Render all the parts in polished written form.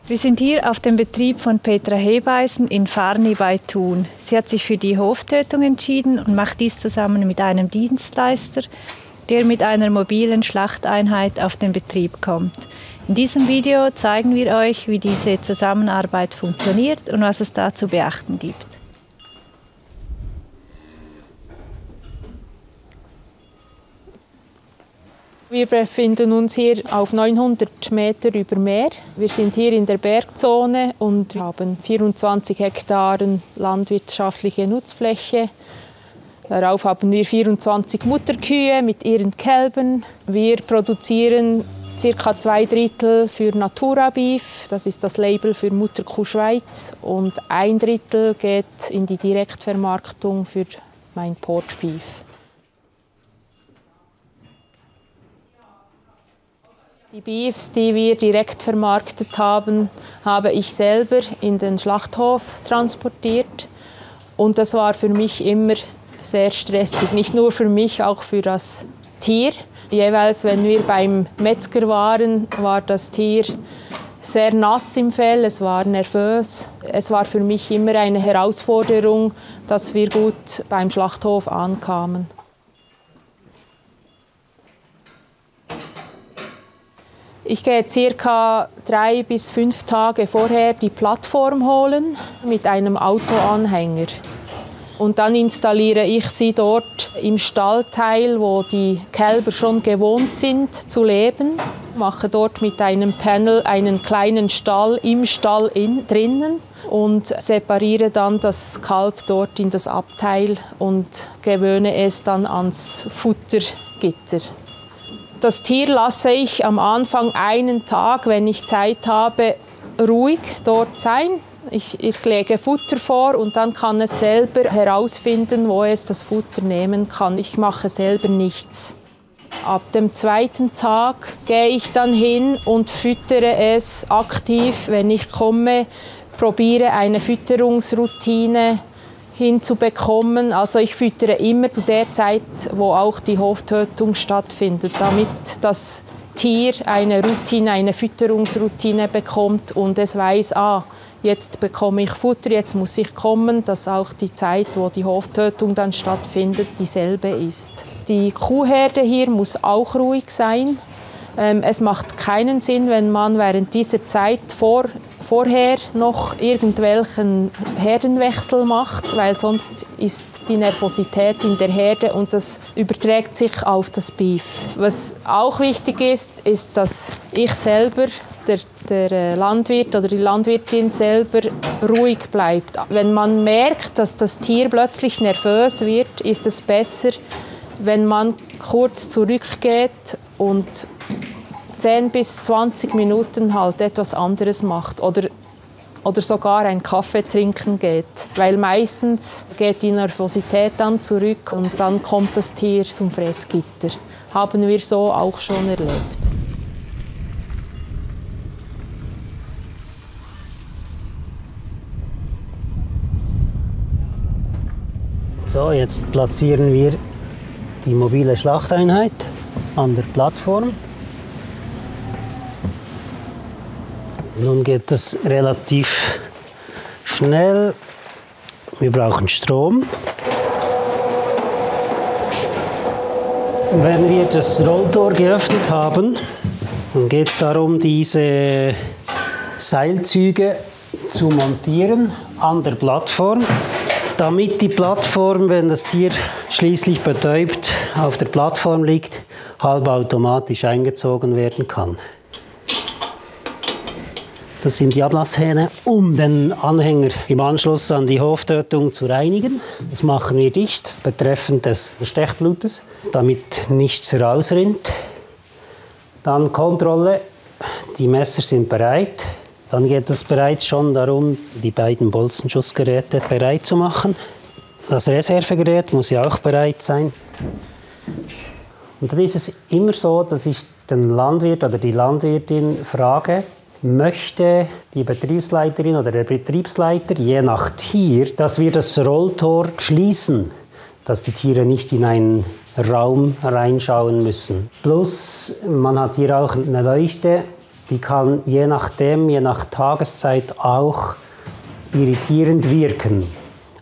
Wir sind hier auf dem Betrieb von Petra Hebeisen in Fahrni bei Thun. Sie hat sich für die Hoftötung entschieden und macht dies zusammen mit einem Dienstleister, der mit einer mobilen Schlachteinheit auf den Betrieb kommt. In diesem Video zeigen wir euch, wie diese Zusammenarbeit funktioniert und was es da zu beachten gibt. Wir befinden uns hier auf 900 Meter über Meer. Wir sind hier in der Bergzone und haben 24 Hektaren landwirtschaftliche Nutzfläche. Darauf haben wir 24 Mutterkühe mit ihren Kälbern. Wir produzieren ca. 2/3 für Natura Beef, das ist das Label für Mutterkuh Schweiz, und 1/3 geht in die Direktvermarktung für mein Pork Beef. Die Beefs, die wir direkt vermarktet haben, habe ich selber in den Schlachthof transportiert. Und das war für mich immer sehr stressig. Nicht nur für mich, auch für das Tier. Jeweils, wenn wir beim Metzger waren, war das Tier sehr nass im Fell, es war nervös. Es war für mich immer eine Herausforderung, dass wir gut beim Schlachthof ankamen. Ich gehe ca. 3 bis 5 Tage vorher die Plattform holen mit einem Autoanhänger. Und dann installiere ich sie dort im Stallteil, wo die Kälber schon gewohnt sind zu leben. Mache dort mit einem Panel einen kleinen Stall im Stall drinnen und separiere dann das Kalb dort in das Abteil und gewöhne es dann ans Futtergitter. Das Tier lasse ich am Anfang einen Tag, wenn ich Zeit habe, ruhig dort sein. Ich lege Futter vor und dann kann es selber herausfinden, wo es das Futter nehmen kann. Ich mache selber nichts. Ab dem 2. Tag gehe ich dann hin und füttere es aktiv. Wenn ich komme, probiere eine Fütterungsroutine hinzubekommen. Also ich füttere immer zu der Zeit, wo auch die Hoftötung stattfindet, damit das Tier eine Fütterungsroutine bekommt und es weiß, jetzt bekomme ich Futter, jetzt muss ich kommen, dass auch die Zeit, wo die Hoftötung dann stattfindet, dieselbe ist. Die Kuhherde hier muss auch ruhig sein. Es macht keinen Sinn, wenn man während dieser Zeit vorher noch irgendwelchen Herdenwechsel macht, weil sonst ist die Nervosität in der Herde und das überträgt sich auf das Beef. Was auch wichtig ist, ist, dass ich selber, der Landwirt oder die Landwirtin selber ruhig bleibt. Wenn man merkt, dass das Tier plötzlich nervös wird, ist es besser, wenn man kurz zurückgeht und 10 bis 20 Minuten halt etwas anderes macht oder sogar einen Kaffee trinken geht. Weil meistens geht die Nervosität dann zurück und dann kommt das Tier zum Fressgitter. Haben wir so auch schon erlebt. So, jetzt platzieren wir die mobile Schlachteinheit an der Plattform. Nun geht es relativ schnell. Wir brauchen Strom. Wenn wir das Rolltor geöffnet haben, dann geht es darum, diese Seilzüge zu montieren an der Plattform, damit die Plattform, wenn das Tier schließlich betäubt auf der Plattform liegt, halbautomatisch eingezogen werden kann. Das sind die Ablasshähne, um den Anhänger im Anschluss an die Hoftötung zu reinigen. Das machen wir dicht, betreffend des Stechblutes, damit nichts rausrinnt. Dann Kontrolle, die Messer sind bereit. Dann geht es bereits schon darum, die beiden Bolzenschussgeräte bereit zu machen. Das Reservegerät muss ja auch bereit sein. Und dann ist es immer so, dass ich den Landwirt oder die Landwirtin frage, möchte die Betriebsleiterin oder der Betriebsleiter, je nach Tier, dass wir das Rolltor schließen, dass die Tiere nicht in einen Raum reinschauen müssen. Plus, man hat hier auch eine Leuchte, die kann je nachdem, je nach Tageszeit auch irritierend wirken.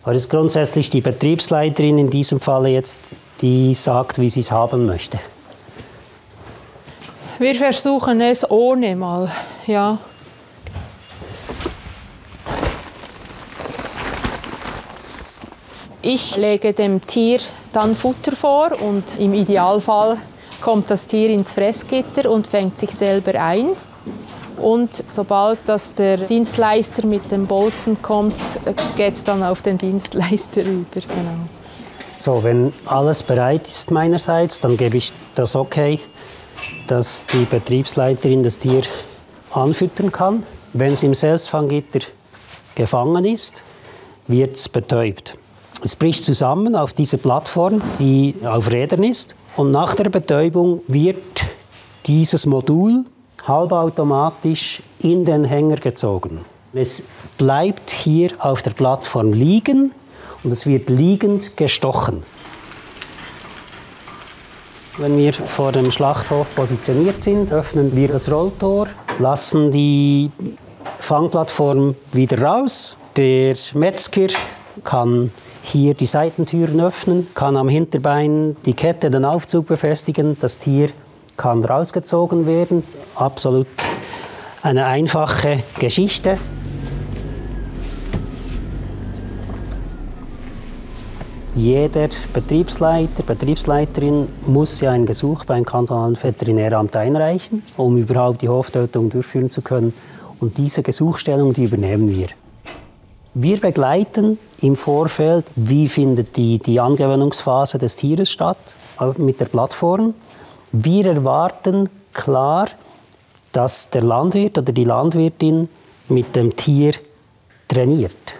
Aber es ist grundsätzlich die Betriebsleiterin in diesem Falle jetzt, die sagt, wie sie es haben möchte. Wir versuchen es ohne mal, ja. Ich lege dem Tier dann Futter vor und im Idealfall kommt das Tier ins Fressgitter und fängt sich selber ein. Und sobald das der Dienstleister mit dem Bolzen kommt, geht es dann auf den Dienstleister über. Genau. So, wenn alles bereit ist meinerseits, dann gebe ich das okay, dass die Betriebsleiterin das Tier anfüttern kann. Wenn es im Selbstfanggitter gefangen ist, wird es betäubt. Es bricht zusammen auf dieser Plattform, die auf Rädern ist. Und nach der Betäubung wird dieses Modul halbautomatisch in den Hänger gezogen. Es bleibt hier auf der Plattform liegen und es wird liegend gestochen. Wenn wir vor dem Schlachthof positioniert sind, öffnen wir das Rolltor, lassen die Fangplattform wieder raus. Der Metzger kann hier die Seitentüren öffnen, kann am Hinterbein die Kette, den Aufzug befestigen. Das Tier kann rausgezogen werden. Absolut eine einfache Geschichte. Jeder Betriebsleiter, Betriebsleiterin muss ja ein Gesuch beim kantonalen Veterinäramt einreichen, um überhaupt die Hoftötung durchführen zu können. Und diese Gesuchstellung, die übernehmen wir. Wir begleiten im Vorfeld, wie findet die Angewöhnungsphase des Tieres statt, mit der Plattform. Wir erwarten klar, dass der Landwirt oder die Landwirtin mit dem Tier trainiert,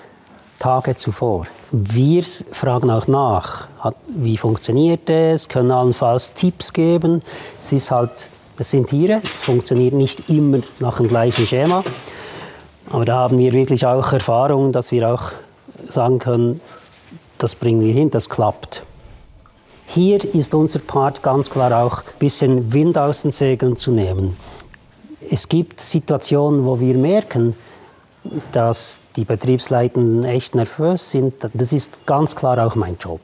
Tage zuvor. Wir fragen auch nach, wie funktioniert es, können allenfalls Tipps geben. Es sind Tiere, es funktioniert nicht immer nach dem gleichen Schema. Aber da haben wir wirklich auch Erfahrung, dass wir auch sagen können, das bringen wir hin, das klappt. Hier ist unser Part ganz klar auch ein bisschen Wind aus den Segeln zu nehmen. Es gibt Situationen, wo wir merken, dass die Betriebsleitenden echt nervös sind. Das ist ganz klar auch mein Job.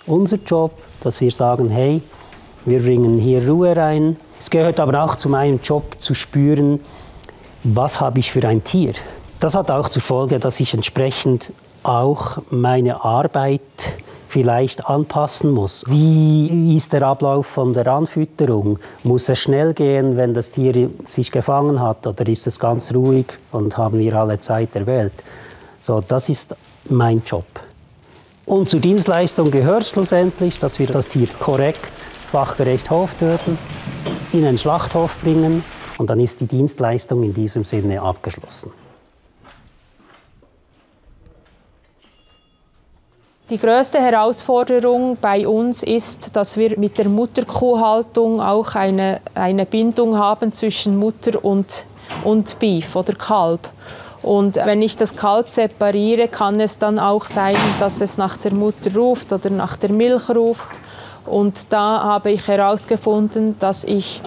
Unser Job, dass wir sagen, hey, wir bringen hier Ruhe rein. Es gehört aber auch zu meinem Job zu spüren, was habe ich für ein Tier. Das hat auch zur Folge, dass ich entsprechend auch meine Arbeit vielleicht anpassen muss. Wie ist der Ablauf von der Anfütterung? Muss es schnell gehen, wenn das Tier sich gefangen hat, oder ist es ganz ruhig und haben wir alle Zeit der Welt? So, das ist mein Job. Und zur Dienstleistung gehört schlussendlich, dass wir das Tier korrekt, fachgerecht hoftöten, in den Schlachthof bringen und dann ist die Dienstleistung in diesem Sinne abgeschlossen. Die größte Herausforderung bei uns ist, dass wir mit der Mutterkuhhaltung auch eine Bindung haben zwischen Mutter und Beef oder Kalb. Und wenn ich das Kalb separiere, kann es dann auch sein, dass es nach der Mutter ruft oder nach der Milch ruft. Und da habe ich herausgefunden, dass ich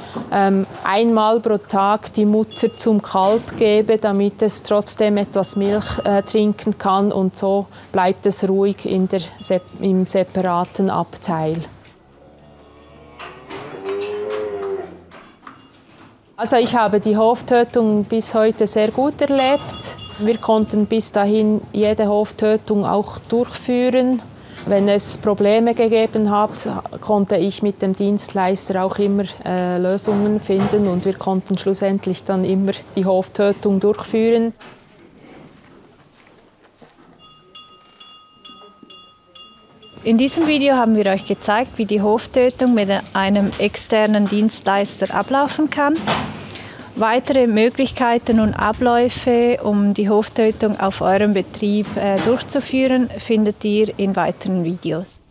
einmal pro Tag die Mutter zum Kalb gebe, damit es trotzdem etwas Milch trinken kann. Und so bleibt es ruhig im separaten Abteil. Also ich habe die Hoftötung bis heute sehr gut erlebt. Wir konnten bis dahin jede Hoftötung auch durchführen. Wenn es Probleme gegeben hat, konnte ich mit dem Dienstleister auch immer Lösungen finden und wir konnten schlussendlich dann immer die Hoftötung durchführen. In diesem Video haben wir euch gezeigt, wie die Hoftötung mit einem externen Dienstleister ablaufen kann. Weitere Möglichkeiten und Abläufe, um die Hoftötung auf eurem Betrieb durchzuführen, findet ihr in weiteren Videos.